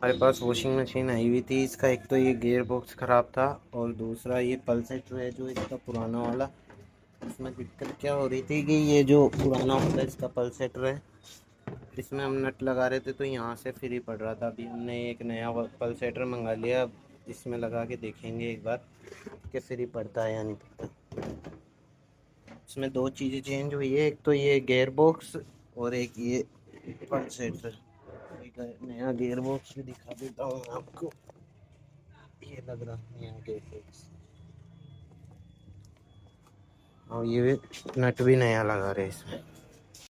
हमारे पास washing machine आई हुई थी। इसका एक तो ये गियर बॉक्स ख़राब था और दूसरा ये पल्सेटर है जो इसका पुराना वाला। इसमें दिक्कत क्या हो रही थी कि ये जो पुराना वाला इसका पल्सेटर है, इसमें हम नट लगा रहे थे तो यहाँ से फ्री पड़ रहा था। अभी हमने एक नया पल्सेटर मंगा लिया। अब इसमें लगा के देखेंगे एक बार कि फ्री पड़ता है या नहीं पड़ता। इसमें दो चीज़ें चेंज हुई है, एक तो ये गियर बॉक्स और एक ये पल्सेटर। एक नया गियर बॉक्स भी दिखा देता हूँ मैं आपको। ये लग रहा है नया गियर बॉक्स और ये नट भी नया लगा रहे हैं इसमें।